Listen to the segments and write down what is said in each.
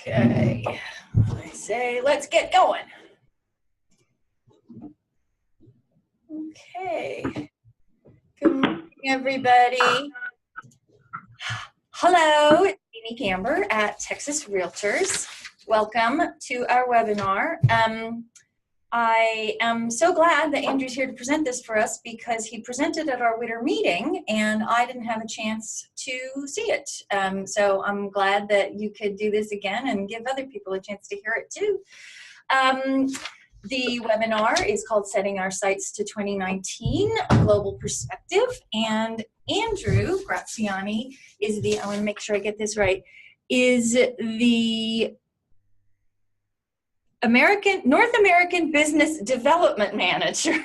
Okay, I say let's get going. Okay, good morning, everybody. Hello, it's Amy Gamber at Texas Realtors. Welcome to our webinar. I am so glad that Andrew's here to present this for us because he presented at our winter meeting and I didn't have a chance to see it. So I'm glad that you could do this again and give other people a chance to hear it too. The webinar is called Setting Our Sights to 2019, A Global Perspective, and Andrew Graziani is the, I want to make sure I get this right, is the North American Business Development Manager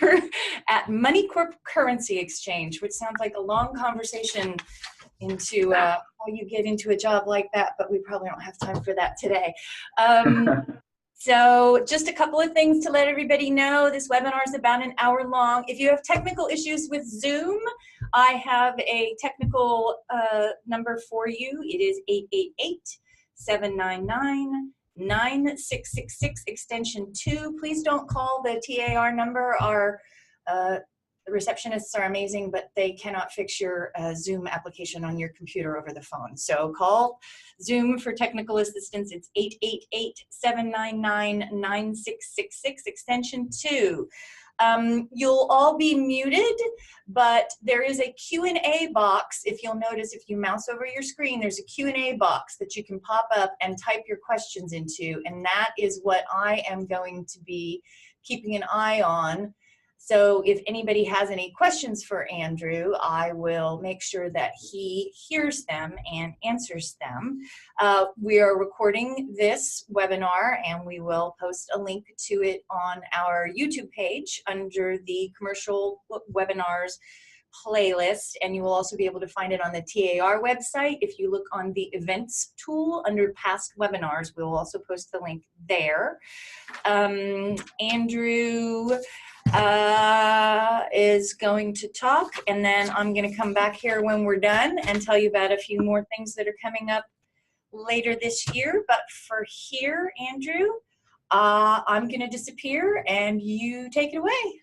at Moneycorp Currency Exchange, which sounds like a long conversation into how you get into a job like that, but we probably don't have time for that today. So just a couple of things to let everybody know. This webinar is about an hour long. If you have technical issues with Zoom, I have a technical number for you. It is 888-799 9666 extension 2. Please don't call the TAR number. Our receptionists are amazing, but they cannot fix your Zoom application on your computer over the phone. So call Zoom for technical assistance. It's 888-799 9666 extension 2. You'll all be muted, but there is a Q&A box. If you'll notice, if you mouse over your screen, there's a Q&A box that you can pop up and type your questions into, and that is what I am going to be keeping an eye on. So if anybody has any questions for Andrew, I will make sure that he hears them and answers them. We are recording this webinar and we will post a link to it on our YouTube page under the commercial webinars playlist, and you will also be able to find it on the TAR website. If you look on the events tool under past webinars, we will also post the link there. Andrew is going to talk, and then I'm going to come back here when we're done and tell you about a few more things that are coming up later this year. But for here, Andrew, I'm going to disappear and you take it away.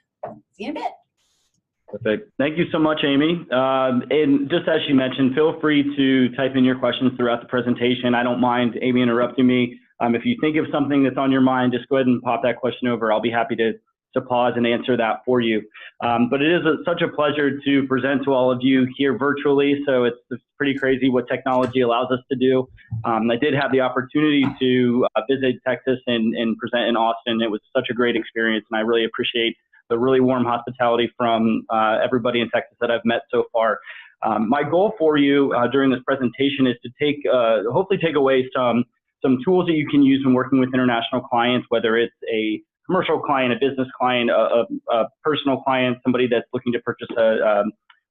See you in a bit. Perfect. Thank you so much, Amy. And just as she mentioned, feel free to type in your questions throughout the presentation. I don't mind Amy interrupting me. If you think of something that's on your mind, just go ahead and pop that question over. I'll be happy to pause and answer that for you. But it is such a pleasure to present to all of you here virtually. So it's pretty crazy what technology allows us to do. I did have the opportunity to visit Texas and present in Austin. It was such a great experience, and I really appreciate the really warm hospitality from everybody in Texas that I've met so far. My goal for you during this presentation is to hopefully take away some tools that you can use when working with international clients, whether it's a commercial client, a business client, a personal client, somebody that's looking to purchase a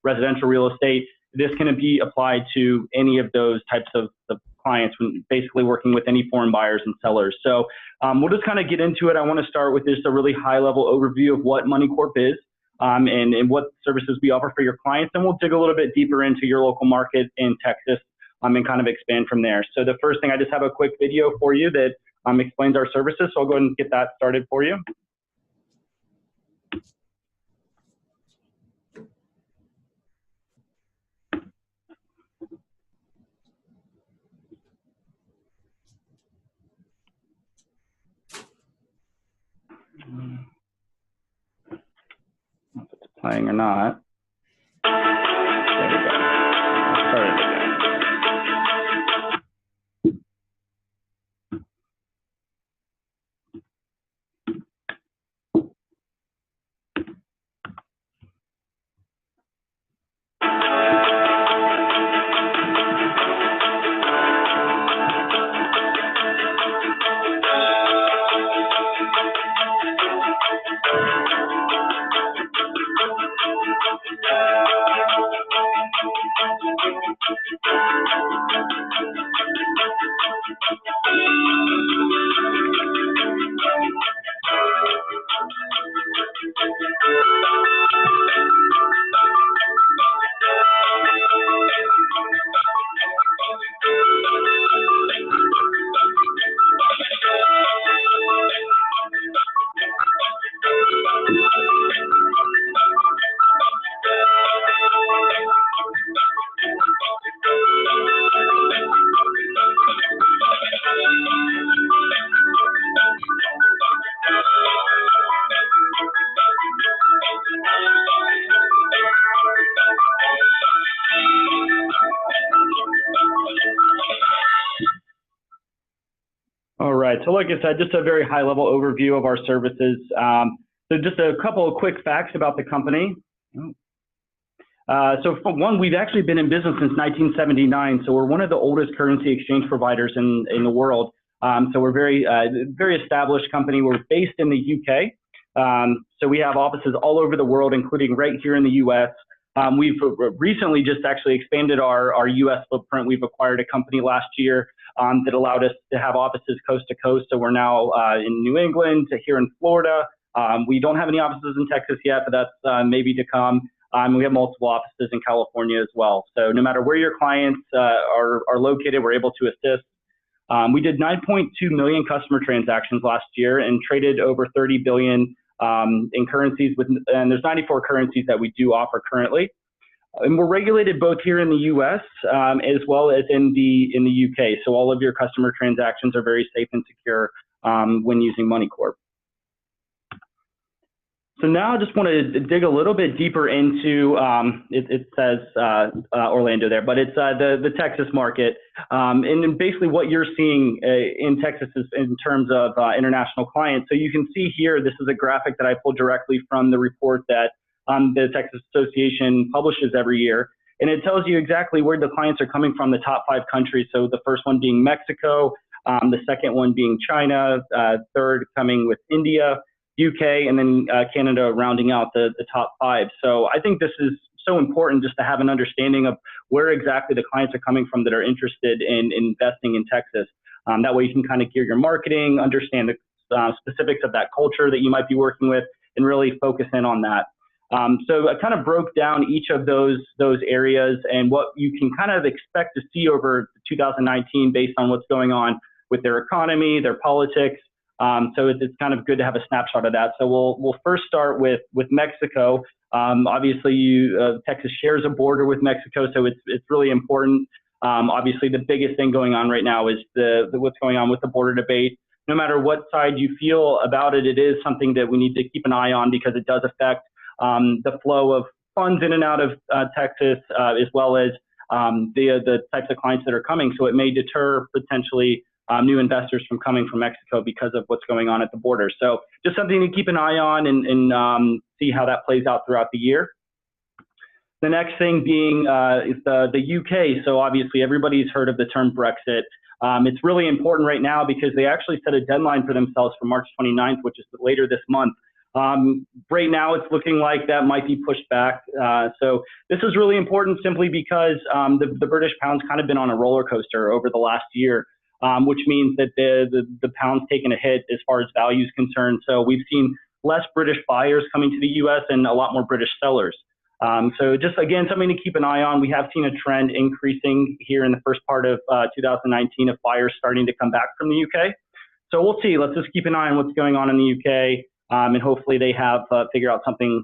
residential real estate. This can be applied to any of those types of clients when basically working with any foreign buyers and sellers. So we'll just kind of get into it. I want to start with just a really high level overview of what Moneycorp is and what services we offer for your clients. And we'll dig a little bit deeper into your local market in Texas and kind of expand from there. So the first thing, I just have a quick video for you that explains our services. So I'll go ahead and get that started for you. I don't know if it's playing or not. There we go. I'll start it again. All right. So like I said, just a very high level overview of our services. So just a couple of quick facts about the company. So for one, we've actually been in business since 1979. So we're one of the oldest currency exchange providers in the world. So we're very established company. We're based in the UK. So we have offices all over the world, including right here in the US. We've recently just actually expanded our US footprint. We've acquired a company last year that allowed us to have offices coast to coast. So we're now in New England to here in Florida. We don't have any offices in Texas yet, but that's maybe to come. We have multiple offices in California as well. So no matter where your clients are located, we're able to assist. We did 9.2 million customer transactions last year and traded over 30 billion in currencies, and there's 94 currencies that we do offer currently. And we're regulated both here in the U.S. As well as in the UK. So all of your customer transactions are very safe and secure when using Moneycorp. So now I just want to dig a little bit deeper into, it says Orlando there, but it's the Texas market. And basically what you're seeing in Texas is in terms of international clients. So you can see here, this is a graphic that I pulled directly from the report that the Texas Association publishes every year. And it tells you exactly where the clients are coming from, the top 5 countries. So the first one being Mexico, the second one being China, third coming with India, UK, and then Canada rounding out the top 5. So I think this is so important just to have an understanding of where exactly the clients are coming from that are interested in investing in Texas. That way you can kind of gear your marketing, understand the specifics of that culture that you might be working with, and really focus in on that. So I kind of broke down each of those areas and what you can kind of expect to see over 2019 based on what's going on with their economy, their politics. So it's kind of good to have a snapshot of that. So we'll first start with Mexico. Obviously, Texas shares a border with Mexico, so it's really important. Obviously, the biggest thing going on right now is what's going on with the border debate. No matter what side you feel about it, it is something that we need to keep an eye on because it does affect the flow of funds in and out of Texas, as well as the types of clients that are coming. So it may deter potentially new investors from coming from Mexico because of what's going on at the border. So just something to keep an eye on and see how that plays out throughout the year. The next thing being is the UK. So obviously everybody's heard of the term Brexit. It's really important right now because they actually set a deadline for themselves for March 29th, which is later this month. Right now it's looking like that might be pushed back. So this is really important simply because the British pound's kind of been on a roller coaster over the last year. Which means that the pound's taken a hit as far as value is concerned. So we've seen less British buyers coming to the U.S. and a lot more British sellers. So just, again, something to keep an eye on. We have seen a trend increasing here in the first part of 2019 of buyers starting to come back from the UK. So we'll see. Let's just keep an eye on what's going on in the UK. And hopefully they have figured out something,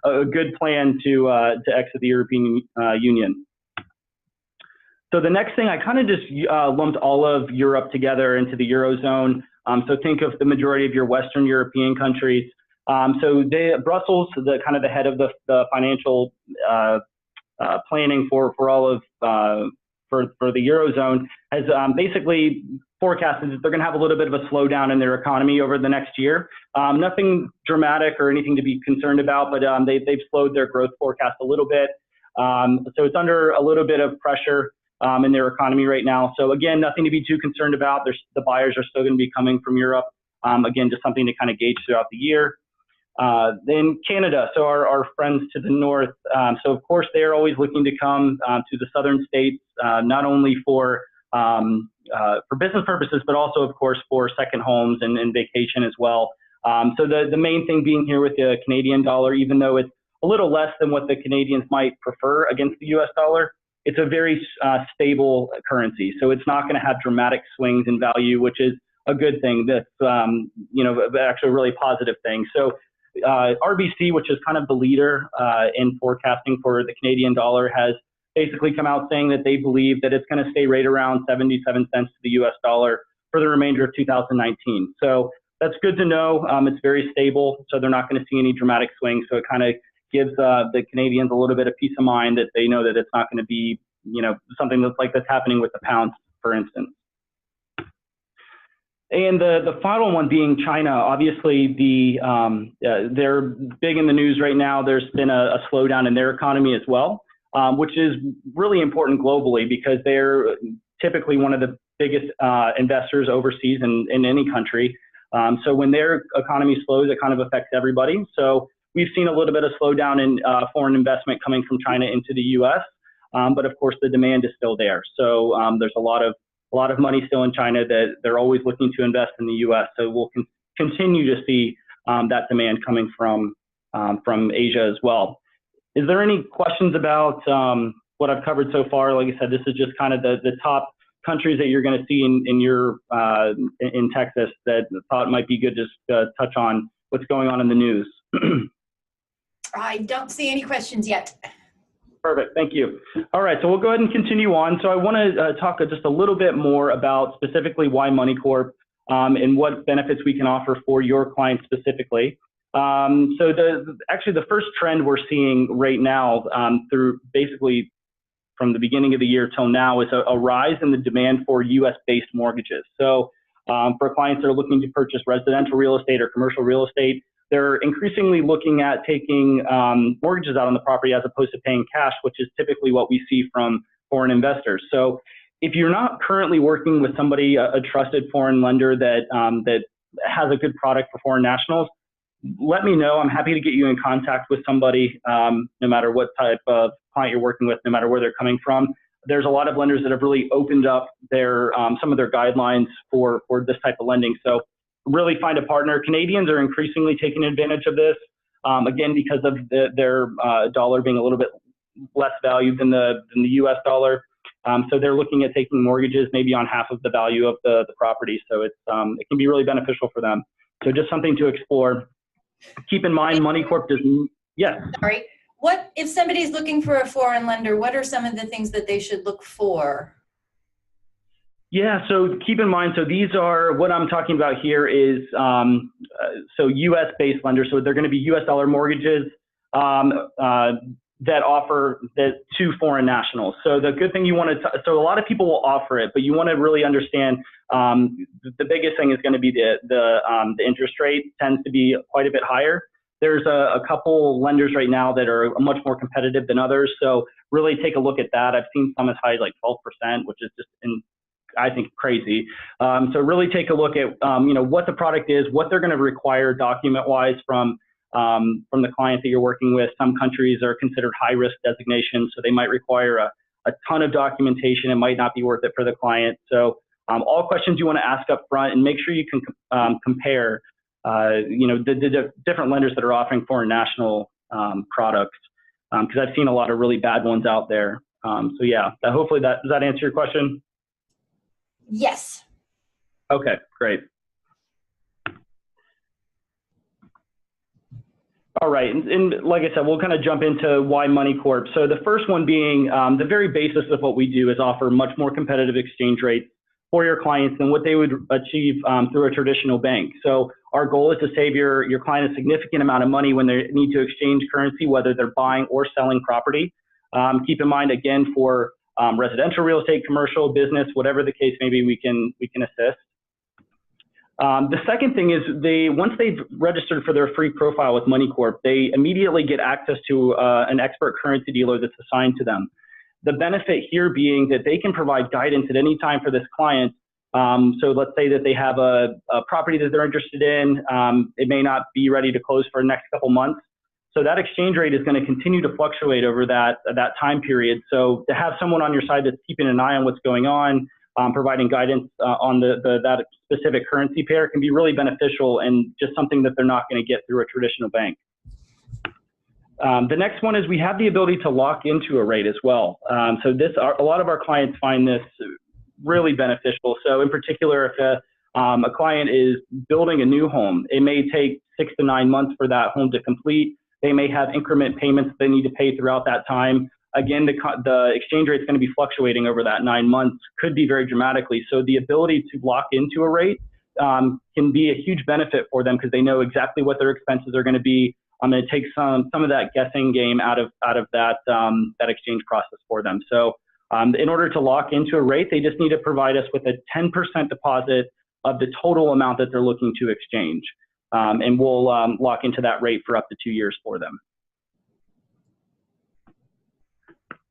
a good plan to exit the European Union. So the next thing, I kind of just lumped all of Europe together into the Eurozone. So think of the majority of your Western European countries. So Brussels, the kind of the head of the financial planning for all of for the Eurozone, has basically forecasted that they're going to have a little bit of a slowdown in their economy over the next year. Nothing dramatic or anything to be concerned about, but they've slowed their growth forecast a little bit. So it's under a little bit of pressure in their economy right now. So again, nothing to be too concerned about. The buyers are still going to be coming from Europe. Again, just something to kind of gauge throughout the year. Then Canada, so our friends to the north. So of course, they're always looking to come to the southern states, not only for business purposes, but also, of course, for second homes and vacation as well. So the main thing being here with the Canadian dollar, even though it's a little less than what the Canadians might prefer against the US dollar, it's a very stable currency. So it's not going to have dramatic swings in value, which is a good thing. That's, actually a really positive thing. So RBC, which is kind of the leader in forecasting for the Canadian dollar, has basically come out saying that they believe that it's going to stay right around 77 cents to the US dollar for the remainder of 2019. So that's good to know. It's very stable, so they're not going to see any dramatic swings. So it kind of gives the Canadians a little bit of peace of mind that they know that it's not going to be, something that's happening with the pound, for instance. And the final one being China. Obviously, they're big in the news right now. There's been a slowdown in their economy as well, which is really important globally because they're typically one of the biggest investors overseas in any country. So when their economy slows, it kind of affects everybody. So we've seen a little bit of slowdown in foreign investment coming from China into the U.S., but of course the demand is still there. So there's a lot of money still in China that they're always looking to invest in the U.S. So we'll continue to see that demand coming from Asia as well. Is there any questions about what I've covered so far? Like I said, this is just kind of the top countries that you're going to see in Texas that I thought might be good to touch on what's going on in the news. I don't see any questions yet. Perfect, thank you. All right, so we'll go ahead and continue on. So I want to talk just a little bit more about specifically why Moneycorp and what benefits we can offer for your clients specifically. So actually the first trend we're seeing right now through basically from the beginning of the year till now is a rise in the demand for US-based mortgages. So for clients that are looking to purchase residential real estate or commercial real estate, they're increasingly looking at taking mortgages out on the property as opposed to paying cash, which is typically what we see from foreign investors. So if you're not currently working with somebody, a trusted foreign lender that has a good product for foreign nationals, let me know. I'm happy to get you in contact with somebody, no matter what type of client you're working with, no matter where they're coming from. There's a lot of lenders that have really opened up their some of their guidelines for this type of lending. So really find a partner. Canadians are increasingly taking advantage of this, again, because of their dollar being a little bit less valued than the US dollar. So they're looking at taking mortgages maybe on half of the value of the property. So it can be really beneficial for them. So just something to explore. Keep in mind, Moneycorp doesn't, yes. Sorry. What if somebody's looking for a foreign lender, what are some of the things that they should look for? Yeah, so keep in mind, so these are, what I'm talking about here is, so US-based lenders, so they're going to be US dollar mortgages that offer to foreign nationals. So the good thing you want to, so a lot of people will offer it, but you want to really understand the biggest thing is going to be the interest rate tends to be quite a bit higher. There's a couple lenders right now that are much more competitive than others. So really take a look at that. I've seen some as high as like 12%, which is just I think crazy. So really take a look at what the product is, what they're going to require document-wise from the client that you're working with. Some countries are considered high-risk designations, so they might require a ton of documentation. It might not be worth it for the client. So all questions you want to ask up front, and make sure you can compare the different lenders that are offering foreign national products, because I've seen a lot of really bad ones out there. So yeah, hopefully does that answer your question? Yes. Okay, great. All right, and like I said, we'll kind of jump into why Moneycorp. So the first one being the very basis of what we do is offer much more competitive exchange rates for your clients than what they would achieve through a traditional bank. So our goal is to save your client a significant amount of money when they need to exchange currency, whether they're buying or selling property. Keep in mind, again, for residential real estate, commercial, business, whatever the case may be, we can assist. The second thing is once they've registered for their free profile with Moneycorp, they immediately get access to an expert currency dealer that's assigned to them. The benefit here being that they can provide guidance at any time for this client. So let's say that they have a property that they're interested in. It may not be ready to close for the next couple months. So that exchange rate is going to continue to fluctuate over that time period. So to have someone on your side that's keeping an eye on what's going on, providing guidance on that specific currency pair can be really beneficial, and just something that they're not going to get through a traditional bank. The next one is we have the ability to lock into a rate as well. So a lot of our clients find this really beneficial. So in particular, if a client is building a new home, it may take 6 to 9 months for that home to complete. They may have increment payments they need to pay throughout that time. Again, the exchange rate is going to be fluctuating over that 9 months, could be very dramatically. So the ability to lock into a rate can be a huge benefit for them, because they know exactly what their expenses are going to be. It takes some of that guessing game out of that exchange process for them. So in order to lock into a rate, they just need to provide us with a 10% deposit of the total amount that they're looking to exchange. And we'll lock into that rate for up to 2 years for them.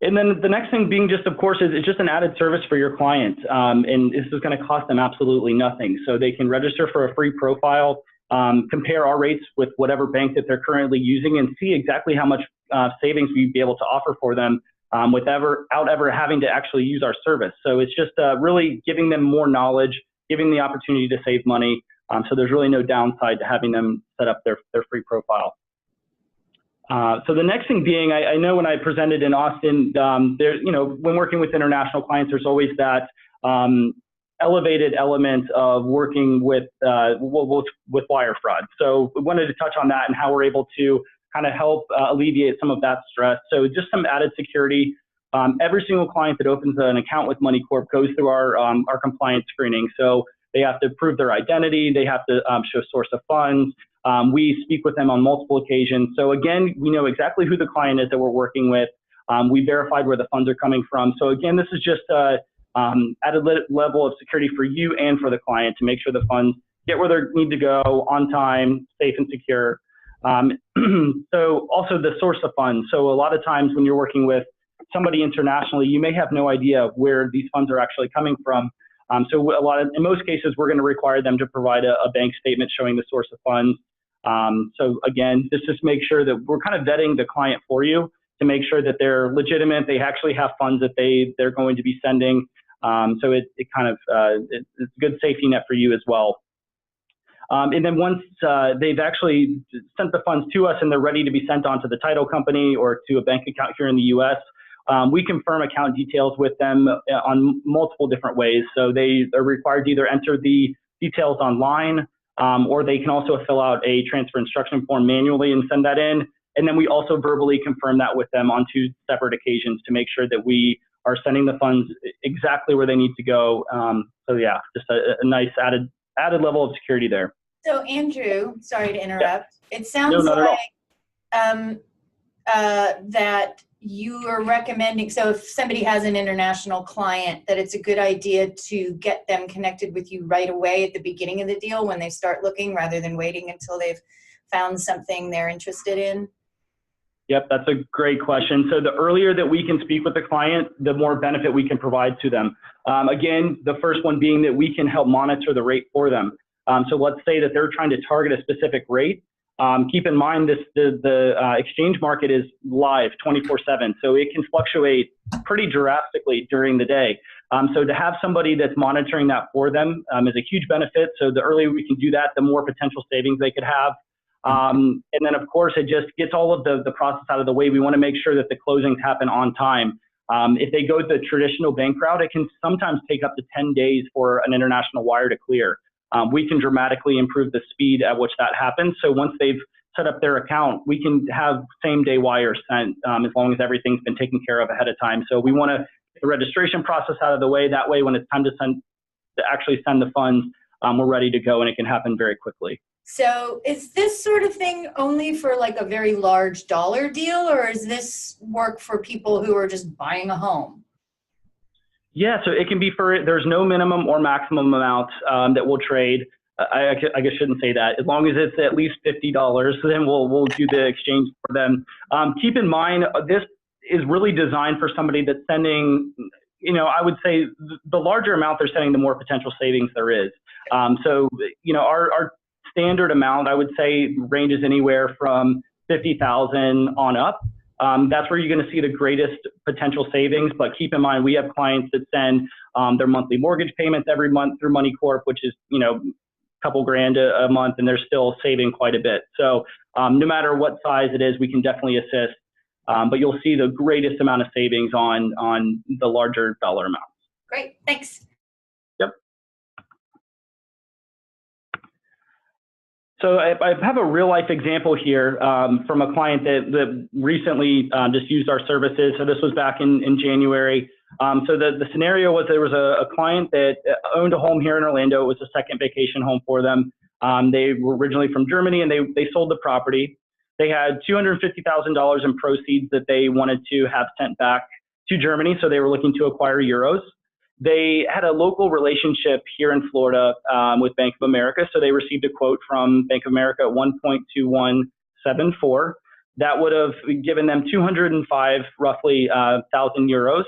And then the next thing being just, of course, is it's just an added service for your clients. And this is going to cost them absolutely nothing. So they can register for a free profile, compare our rates with whatever bank that they're currently using, and see exactly how much savings we'd be able to offer for them without ever having to actually use our service. So it's just really giving them more knowledge, giving the opportunity to save money. So there's really no downside to having them set up their free profile. So the next thing being, I know when I presented in Austin, when working with international clients, there's always that elevated element of working with wire fraud. So we wanted to touch on that and how we're able to kind of help alleviate some of that stress. So just some added security. Every single client that opens an account with Moneycorp goes through our compliance screening. So they have to prove their identity. They have to show source of funds. We speak with them on multiple occasions. So again, we know exactly who the client is that we're working with. We verified where the funds are coming from. So again, this is just added level of security for you and for the client to make sure the funds get where they need to go on time, safe and secure. So also the source of funds. So a lot of times when you're working with somebody internationally, you may have no idea where these funds are actually coming from. So in most cases, we're going to require them to provide a bank statement showing the source of funds. So again, this just makes sure that we're kind of vetting the client for you to make sure that they're legitimate. They actually have funds that they're going to be sending. So it's a good safety net for you as well. And then once they've actually sent the funds to us and they're ready to be sent on to the title company or to a bank account here in the US, we confirm account details with them on multiple different ways. So they are required to either enter the details online, or they can also fill out a transfer instruction form manually and send that in. And then we also verbally confirm that with them on 2 separate occasions to make sure that we are sending the funds exactly where they need to go. So yeah, just a nice added level of security there. So Andrew, sorry to interrupt. Yeah. It sounds no, not like that you are recommending, so if somebody has an international client, that it's a good idea to get them connected with you right away at the beginning of the deal when they start looking, rather than waiting until they've found something they're interested in? Yep, that's a great question. So the earlier that we can speak with the client, the more benefit we can provide to them. Again, the first one being that we can help monitor the rate for them. So let's say that they're trying to target a specific rate. Keep in mind the exchange market is live 24/7, so it can fluctuate pretty drastically during the day. So to have somebody that's monitoring that for them is a huge benefit. So the earlier we can do that, the more potential savings they could have. And then of course it just gets all of the process out of the way. We want to make sure that the closings happen on time. If they go the traditional bank route, it can sometimes take up to 10 days for an international wire to clear. We can dramatically improve the speed at which that happens. So once they've set up their account, we can have same-day wires sent as long as everything's been taken care of ahead of time. So we want to get the registration process out of the way. That way, when it's time to actually send the funds, we're ready to go, and it can happen very quickly. So is this sort of thing only for like a very large dollar deal, or is this work for people who are just buying a home? Yeah, so it can be there's no minimum or maximum amount that we'll trade. I guess shouldn't say that. As long as it's at least $50, then we'll do the exchange for them. Keep in mind, this is really designed for somebody that's sending, I would say the larger amount they're sending, the more potential savings there is. So, our standard amount, I would say, ranges anywhere from 50,000 on up. That's where you're going to see the greatest potential savings. But keep in mind, we have clients that send their monthly mortgage payments every month through Moneycorp, which is, a couple grand a month, and they're still saving quite a bit. So no matter what size it is, we can definitely assist. But you'll see the greatest amount of savings on the larger dollar amounts. Great, thanks. Yep. So I have a real life example here from a client that recently just used our services. So this was back in January. So the scenario was there was a client that owned a home here in Orlando. It was a second vacation home for them. They were originally from Germany, and they sold the property. They had $250,000 in proceeds that they wanted to have sent back to Germany. So they were looking to acquire euros. They had a local relationship here in Florida with Bank of America, so they received a quote from Bank of America at 1.2174. That would have given them 205, roughly, thousand euros.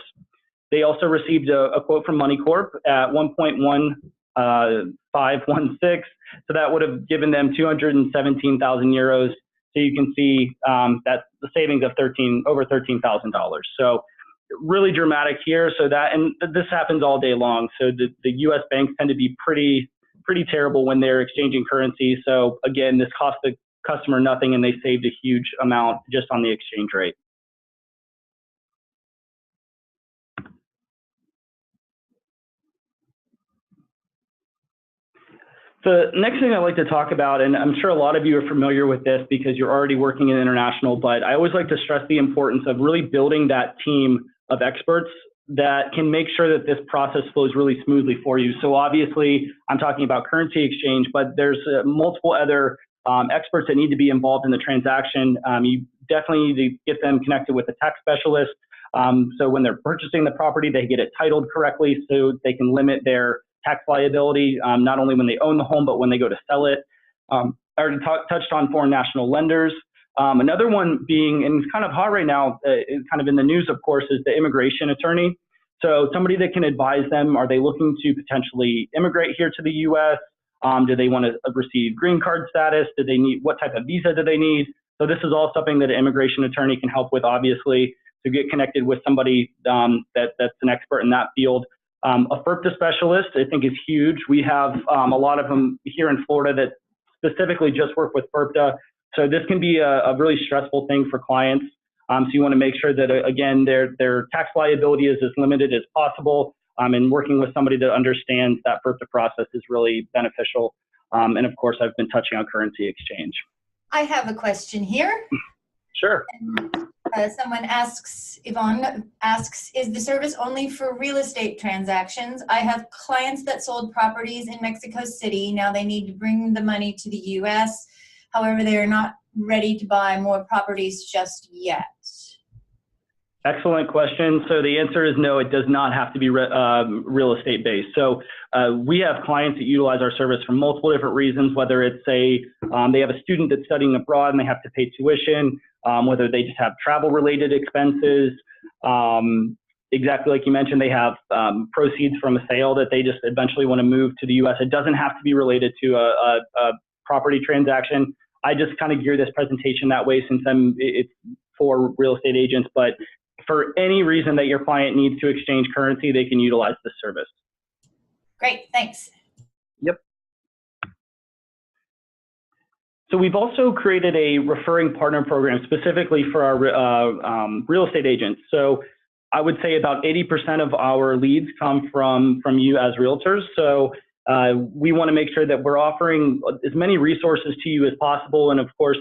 They also received a quote from Moneycorp at 1.1516, so that would have given them 217,000 euros. So you can see that the savings of over $13,000. So really dramatic here. So that, and this happens all day long. So the U.S. banks tend to be pretty terrible when they're exchanging currency. So again, this cost the customer nothing, and they saved a huge amount just on the exchange rate. The next thing I'd like to talk about, and I'm sure a lot of you are familiar with this because you're already working in international, but I always like to stress the importance of really building that team of experts that can make sure that this process flows really smoothly for you. So obviously, I'm talking about currency exchange, but there's multiple other experts that need to be involved in the transaction. You definitely need to get them connected with a tax specialist. So when they're purchasing the property, they get it titled correctly so they can limit their tax liability, not only when they own the home, but when they go to sell it. I already touched on foreign national lenders. Another one being, and it's kind of hot right now, kind of in the news, of course, is the immigration attorney. So somebody that can advise them, are they looking to potentially immigrate here to the U.S.? Do they want to receive green card status? Do they need, what type of visa do they need? So this is all something that an immigration attorney can help with, obviously, to get connected with somebody that's an expert in that field. A FERPTA specialist, I think, is huge. We have a lot of them here in Florida that specifically just work with FERPTA. So this can be a really stressful thing for clients. So you want to make sure that, again, their tax liability is as limited as possible. And working with somebody that understands that FERPTA process is really beneficial. And of course, I've been touching on currency exchange. I have a question here. Sure. Someone asks, Yvonne asks, is the service only for real estate transactions? I have clients that sold properties in Mexico City. Now they need to bring the money to the U.S. However, they are not ready to buy more properties just yet. Excellent question. So the answer is no, it does not have to be real estate based. So we have clients that utilize our service for multiple different reasons, whether it's they have a student that's studying abroad and they have to pay tuition, whether they just have travel related expenses. Exactly like you mentioned, they have proceeds from a sale that they just eventually want to move to the U.S. It doesn't have to be related to a property transaction. I just kind of gear this presentation that way since it's for real estate agents, but for any reason that your client needs to exchange currency, they can utilize this service. Great, thanks. Yep. So we've also created a referring partner program specifically for our real estate agents. So I would say about 80% of our leads come from you as realtors. So we want to make sure that we're offering as many resources to you as possible. And of course,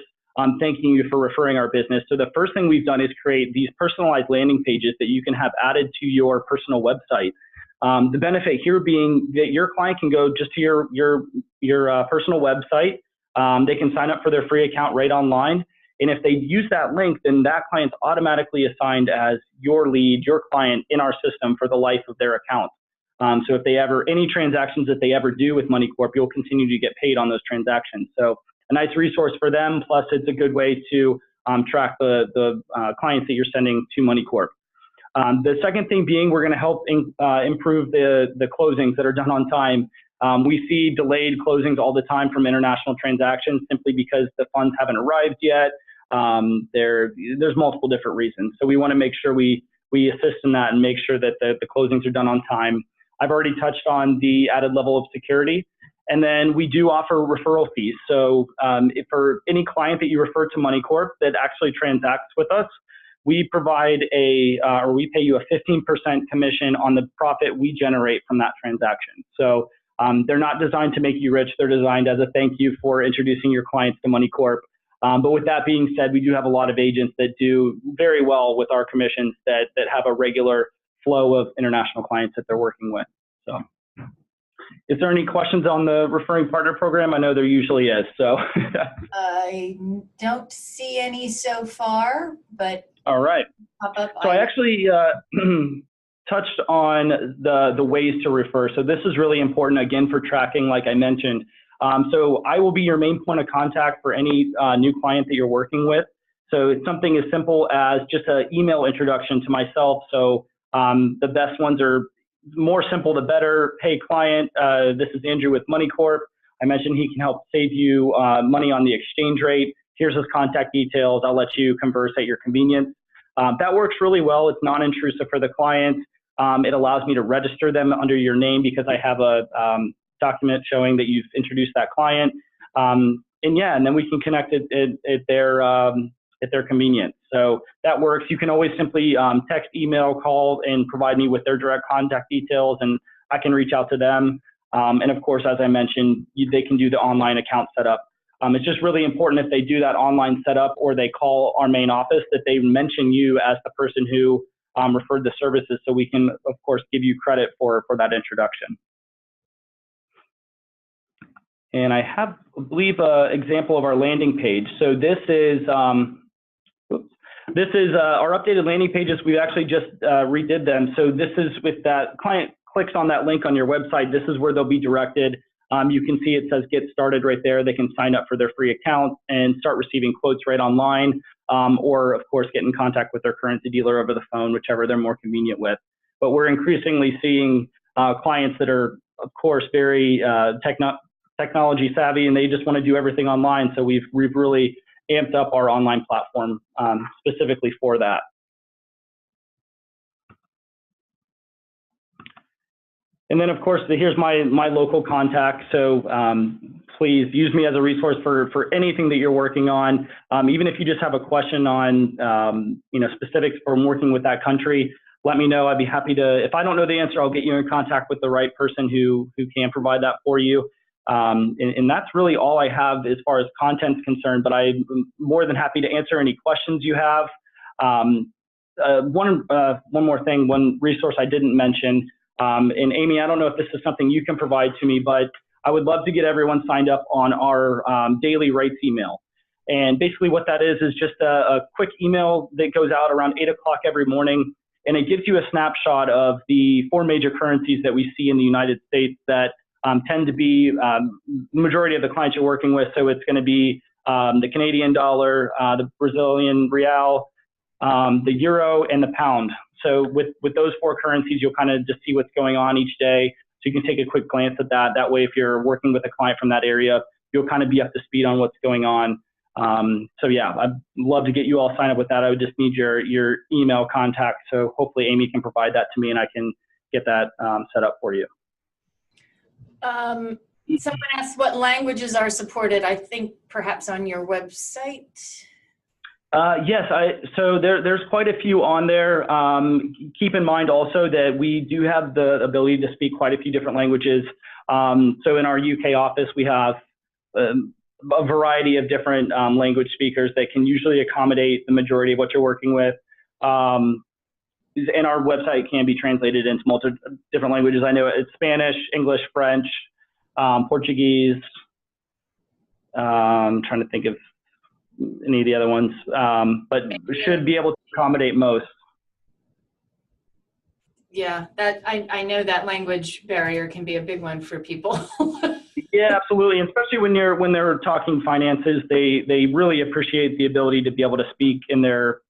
thanking you for referring our business. So the first thing we've done is create these personalized landing pages that you can have added to your personal website. The benefit here being that your client can go just to your personal website. They can sign up for their free account right online. And if they use that link, then that client's automatically assigned as your lead, your client in our system for the life of their account. So if they any transactions that they ever do with Moneycorp, you'll continue to get paid on those transactions. So a nice resource for them, plus it's a good way to track the clients that you're sending to Moneycorp. The second thing being, we're going to help improve the closings that are done on time. We see delayed closings all the time from international transactions simply because the funds haven't arrived yet. There's multiple different reasons. So we want to make sure we assist in that and make sure that the closings are done on time. I've already touched on the added level of security. And then we do offer referral fees. So if for any client that you refer to Moneycorp that actually transacts with us, we provide or we pay you a 15% commission on the profit we generate from that transaction. So they're not designed to make you rich. They're designed as a thank you for introducing your clients to Moneycorp. But with that being said, we do have a lot of agents that do very well with our commissions that have a regular flow of international clients that they're working with. So. Is there any questions on the referring partner program? I know there usually is. So I don't see any so far, but all right. pop up. So I actually touched on the ways to refer. So this is really important, again, for tracking, like I mentioned. So I will be your main point of contact for any new client that you're working with. So it's something as simple as just an email introduction to myself. So the best ones are more simple, the better. Hey, client, this is Andrew with Moneycorp. I mentioned he can help save you money on the exchange rate. Here's his contact details. I'll let you converse at your convenience. That works really well. It's non-intrusive for the client. It allows me to register them under your name because I have a document showing that you've introduced that client. And then we can connect it at their convenience. So that works. You can always simply text, email, call, and provide me with their direct contact details, and I can reach out to them. And of course, as I mentioned, they can do the online account setup. It's just really important if they do that online setup or they call our main office that they mention you as the person who referred the services, so we can, of course, give you credit for that introduction. And I have, I believe, an example of our landing page. So this is our updated landing pages. We actually just redid them. So this is with that client clicks on that link on your website. This is where they'll be directed. You can see it says get started right there. They can sign up for their free account and start receiving quotes right online, or of course get in contact with their currency dealer over the phone, whichever they're more convenient with. But we're increasingly seeing clients that are, of course, very technology savvy, and they just want to do everything online. So we've really amped up our online platform specifically for that. And then, of course, here's my local contact. So please use me as a resource for anything that you're working on. Even if you just have a question on specifics from working with that country, let me know. I'd be happy to. If I don't know the answer, I'll get you in contact with the right person who can provide that for you. And that's really all I have as far as content's concerned. But I'm more than happy to answer any questions you have. One more thing, one resource I didn't mention. And Amy, I don't know if this is something you can provide to me, but I would love to get everyone signed up on our daily rates email. And basically what that is just a quick email that goes out around 8 o'clock every morning. And it gives you a snapshot of the 4 major currencies that we see in the United States that tend to be majority of the clients you're working with. So it's going to be the Canadian dollar, the Brazilian real, the euro, and the pound. So with those 4 currencies, you'll kind of just see what's going on each day. So you can take a quick glance at that. That way, if you're working with a client from that area, you'll kind of be up to speed on what's going on. So yeah, I'd love to get you all signed up with that. I would just need your email contact. So hopefully Amy can provide that to me and I can get that set up for you. Someone asked what languages are supported, I think perhaps on your website. Yes, so there's quite a few on there. Keep in mind also that we do have the ability to speak quite a few different languages. So in our UK office, we have a variety of different language speakers that can usually accommodate the majority of what you're working with. And our website can be translated into multiple different languages. I know it's Spanish, English, French, Portuguese. I'm trying to think of any of the other ones, but should be able to accommodate most. Yeah, that I know that language barrier can be a big one for people. Yeah, absolutely, and especially when they're talking finances, they really appreciate the ability to be able to speak in their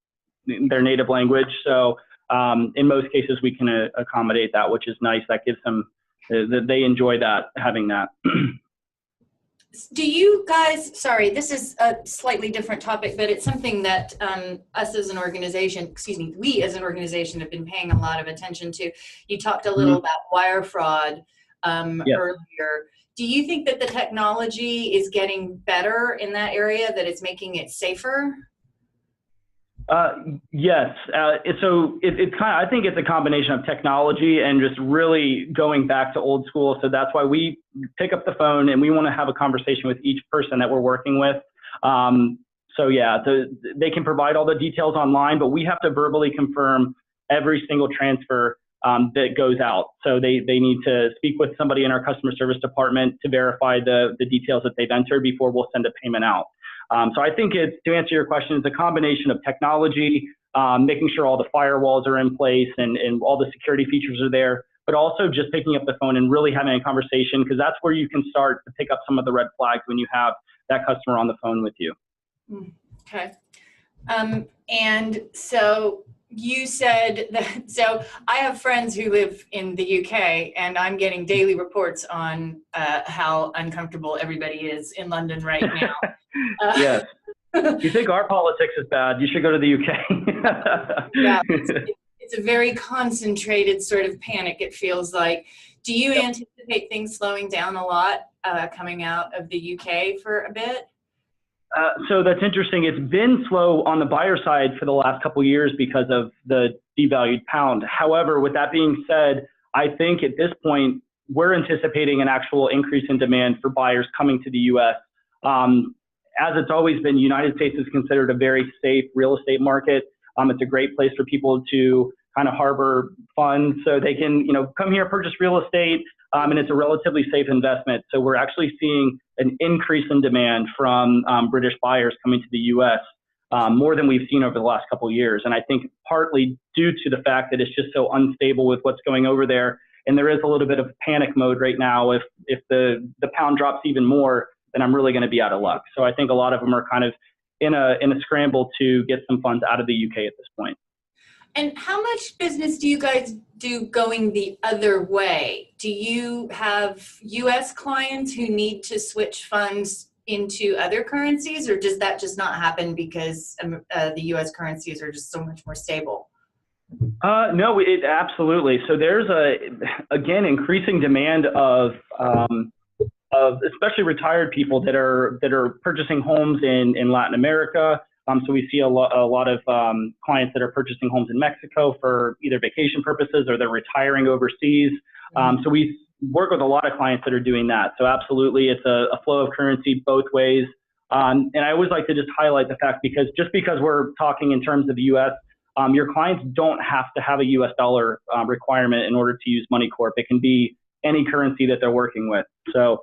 native language. So in most cases, we can accommodate that, which is nice. That gives them they enjoy that, having that. Do you guys, sorry, this is a slightly different topic, but it's something that us as an organization, we as an organization have been paying a lot of attention to. You talked a little about wire fraud earlier. Do you think that the technology is getting better in that area, that it's making it safer? Yes. It's kind of, I think it's a combination of technology and just really going back to old school. So that's why we pick up the phone and we want to have a conversation with each person that we're working with. So they can provide all the details online, but we have to verbally confirm every single transfer that goes out. So they need to speak with somebody in our customer service department to verify the details that they've entered before we'll send a payment out. So I think to answer your question, it's a combination of technology, making sure all the firewalls are in place and all the security features are there, but also just picking up the phone and really having a conversation, because that's where you can start to pick up some of the red flags when you have that customer on the phone with you. Okay. And so you said that, so I have friends who live in the UK, and I'm getting daily reports on how uncomfortable everybody is in London right now. Yes. You think our politics is bad, you should go to the UK. Yeah, it's a very concentrated sort of panic, it feels like. Do you anticipate things slowing down a lot coming out of the UK for a bit? So that's interesting. It's been slow on the buyer side for the last couple of years because of the devalued pound. However, with that being said, I think at this point, we're anticipating an actual increase in demand for buyers coming to the U.S. As it's always been, the United States is considered a very safe real estate market. It's a great place for people to kind of harbor funds so they can, come here, purchase real estate, and it's a relatively safe investment. So we're actually seeing an increase in demand from British buyers coming to the U.S. More than we've seen over the last couple of years. And I think partly due to the fact that it's just so unstable with what's going over there, and there is a little bit of panic mode right now. If the pound drops even more, then I'm really going to be out of luck. So I think a lot of them are kind of in a scramble to get some funds out of the UK at this point. And how much business do you guys do going the other way? Do you have U.S. clients who need to switch funds into other currencies, or does that just not happen because the U.S. currencies are just so much more stable? No, it absolutely. So there's again, increasing demand of especially retired people that are purchasing homes in Latin America. So we see a lot of clients that are purchasing homes in Mexico for either vacation purposes or they're retiring overseas. So we work with a lot of clients that are doing that. So absolutely, it's a flow of currency both ways. And I always like to just highlight the fact, because we're talking in terms of the U.S., your clients don't have to have a U.S. dollar requirement in order to use Moneycorp. It can be any currency that they're working with. So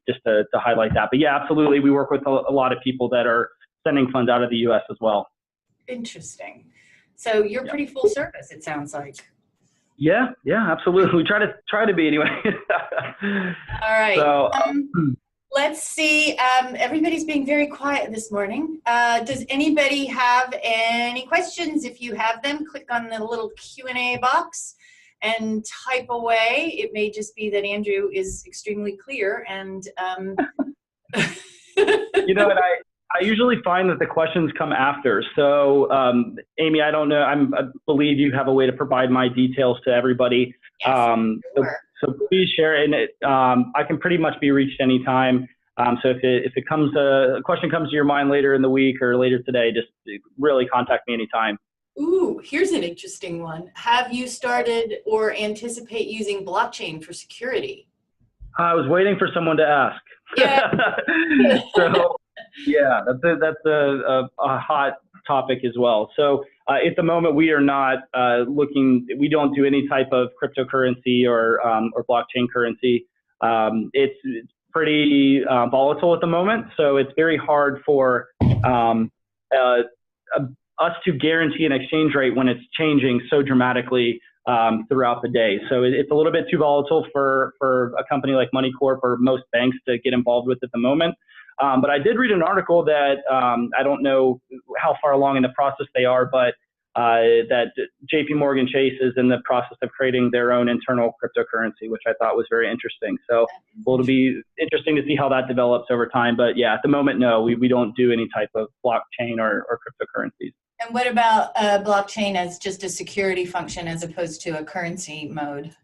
just to highlight that. But yeah, absolutely, we work with a lot of people that are sending funds out of the U.S. as well. Interesting. So you're pretty full service, it sounds like. Yeah, absolutely. We try to be anyway. All right. So, let's see. Everybody's being very quiet this morning. Does anybody have any questions? If you have them, click on the little Q&A box and type away. It may just be that Andrew is extremely clear and and I usually find that the questions come after. So, Amy, I don't know. I believe you have a way to provide my details to everybody. Yes, sure. So please share it. And I can pretty much be reached anytime. So if a question comes to your mind later in the week or later today, just really contact me anytime. Ooh, here's an interesting one. Have you started or anticipate using blockchain for security? I was waiting for someone to ask. Yeah. So, yeah, that's a hot topic as well. So at the moment, we are not we don't do any type of cryptocurrency or blockchain currency. It's pretty volatile at the moment. So it's very hard for us to guarantee an exchange rate when it's changing so dramatically throughout the day. So it's a little bit too volatile for a company like Moneycorp or most banks to get involved with at the moment. But I did read an article that I don't know how far along in the process they are, but that JP Morgan Chase is in the process of creating their own internal cryptocurrency, which I thought was very interesting. So it'll be interesting to see how that develops over time. But yeah, at the moment, no, we don't do any type of blockchain or cryptocurrencies. And what about blockchain as just a security function as opposed to a currency mode?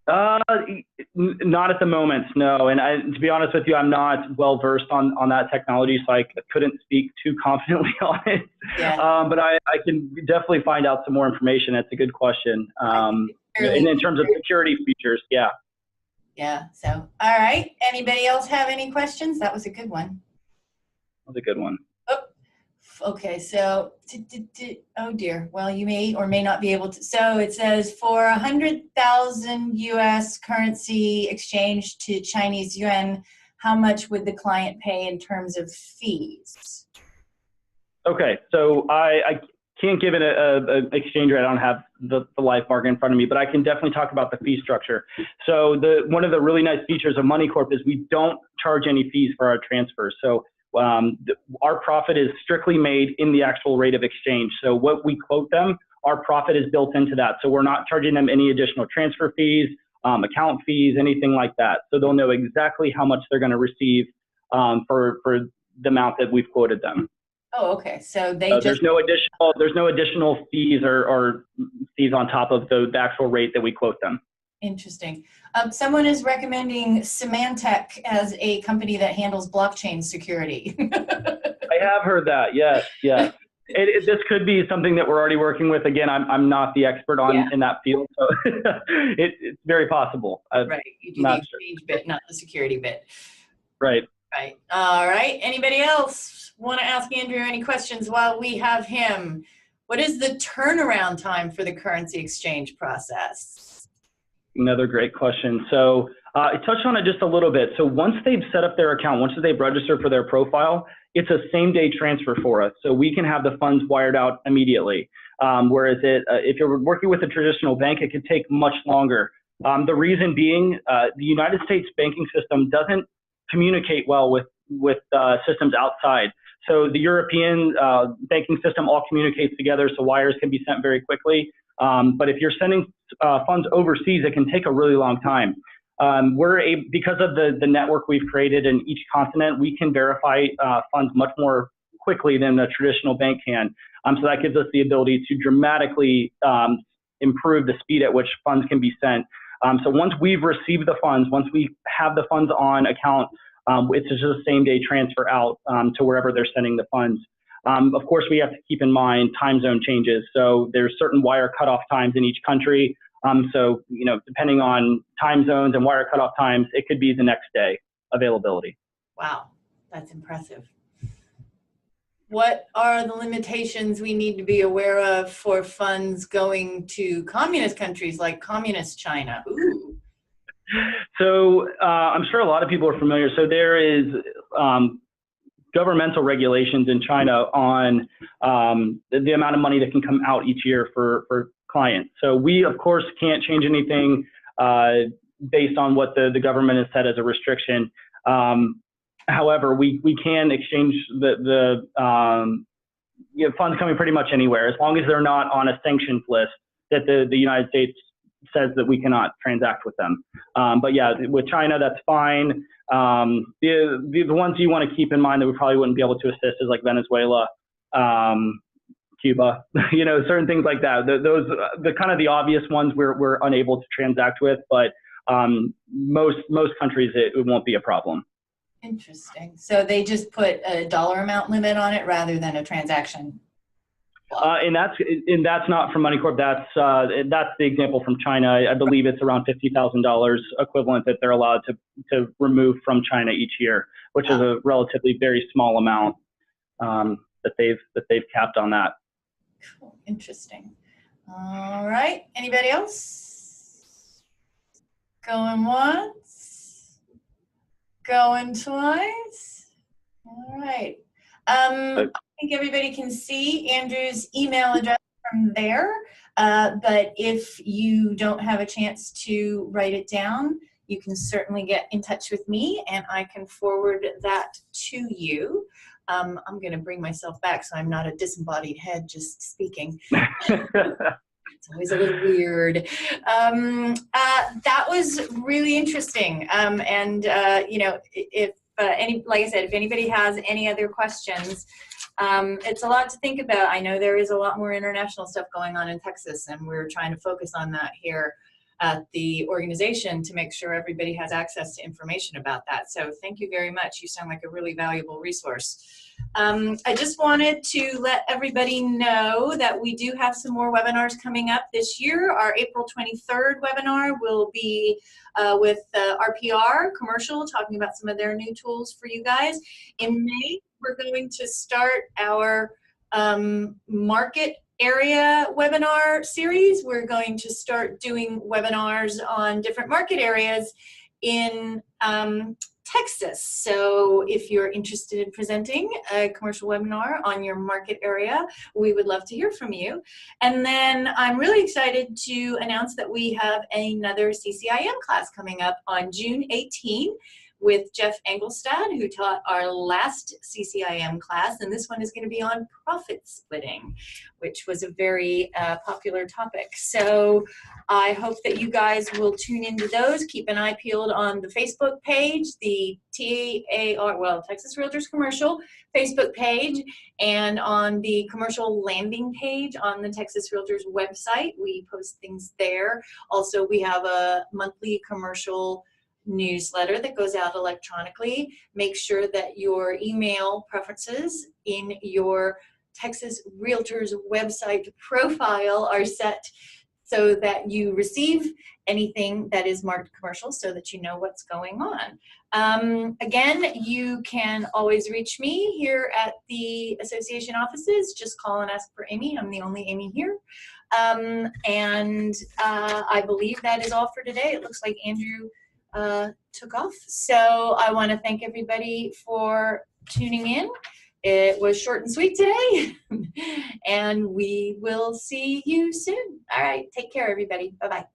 Not at the moment, no. And to be honest with you, I'm not well versed on that technology, so I couldn't speak too confidently on it. Yeah. But I can definitely find out some more information. That's a good question. And in terms of security features, yeah. Yeah. So, all right. Anybody else have any questions? That was a good one. That was a good one. Okay, so, oh dear. Well, you may or may not be able to. So it says for 100,000 U.S. currency exchange to Chinese yuan, how much would the client pay in terms of fees? Okay, so I can't give it a exchange rate. I don't have the live market in front of me, but I can definitely talk about the fee structure. So one of the really nice features of Moneycorp is we don't charge any fees for our transfers. So our profit is strictly made in the actual rate of exchange. So what we quote them, our profit is built into that. So we're not charging them any additional transfer fees, account fees, anything like that. So they'll know exactly how much they're going to receive for the amount that we've quoted them. Oh, okay. So they just there's no additional fees or fees on top of the actual rate that we quote them. Interesting. Someone is recommending Symantec as a company that handles blockchain security. I have heard that. Yes, yes. This could be something that we're already working with. Again, I'm not the expert in that field, so it's very possible. Right. You do the exchange bit, not the security bit. Right. Right. All right. Anybody else want to ask Andrew any questions while we have him? What is the turnaround time for the currency exchange process? Another great question. So I touched on it just a little bit. So once they've set up their account, once they've registered for their profile, it's a same-day transfer for us. So we can have the funds wired out immediately. Whereas if you're working with a traditional bank, it could take much longer. The reason being, the United States banking system doesn't communicate well with systems outside. So the European banking system all communicates together, so wires can be sent very quickly. But if you're sending funds overseas, it can take a really long time. Because of the network we've created in each continent, we can verify funds much more quickly than the traditional bank can. So that gives us the ability to dramatically improve the speed at which funds can be sent. So once we've received the funds, once we have the funds on account, it's just a same-day transfer out to wherever they're sending the funds. Of course, we have to keep in mind time zone changes. So there's certain wire cutoff times in each country. So, depending on time zones and wire cutoff times, it could be the next day availability. Wow, that's impressive. What are the limitations we need to be aware of for funds going to communist countries like communist China? Ooh. So I'm sure a lot of people are familiar. So there is governmental regulations in China on the amount of money that can come out each year for clients. So we, of course, can't change anything based on what the government has set as a restriction. However, we can exchange the funds coming pretty much anywhere, as long as they're not on a sanctions list that the United States says that we cannot transact with them. But yeah, with China, that's fine. The ones you want to keep in mind that we probably wouldn't be able to assist is like Venezuela, Cuba, certain things like that. Those the kind of the obvious ones we're unable to transact with, but most countries it won't be a problem. Interesting. So they just put a dollar amount limit on it rather than a transaction. And that's not from Moneycorp. That's the example from China. I believe it's around $50,000 equivalent that they're allowed to remove from China each year, which is a relatively very small amount that they've capped on that. Cool. Interesting. All right. Anybody else? Going once. Going twice. All right. I think everybody can see Andrew's email address from there, but if you don't have a chance to write it down, you can certainly get in touch with me and I can forward that to you. I'm going to bring myself back so I'm not a disembodied head just speaking. It's always a little weird. That was really interesting. Like I said, if anybody has any other questions, it's a lot to think about. I know there is a lot more international stuff going on in Texas, and we're trying to focus on that here at the organization to make sure everybody has access to information about that. So thank you very much. You sound like a really valuable resource. I just wanted to let everybody know that we do have some more webinars coming up this year. Our April 23rd webinar will be with RPR Commercial, talking about some of their new tools for you guys. In May, we're going to start our market area webinar series. We're going to start doing webinars on different market areas in Texas. So if you're interested in presenting a commercial webinar on your market area, we would love to hear from you. And then I'm really excited to announce that we have another CCIM class coming up on June 18 with Jeff Engelstad, who taught our last CCIM class, and this one is going to be on profit splitting, which was a very popular topic. So I hope that you guys will tune into those. Keep an eye peeled on the Facebook page, the Texas Realtors Commercial Facebook page, and on the commercial landing page on the Texas Realtors website. We post things there. Also, we have a monthly commercial newsletter that goes out electronically. Make sure that your email preferences in your Texas Realtors website profile are set so that you receive anything that is marked commercial so that you know what's going on. Again, you can always reach me here at the association offices. Just call and ask for Amy. I'm the only Amy here. I believe that is all for today. It looks like Andrew took off. So I want to thank everybody for tuning in. It was short and sweet today, and we will see you soon. All right, take care, everybody. Bye-bye.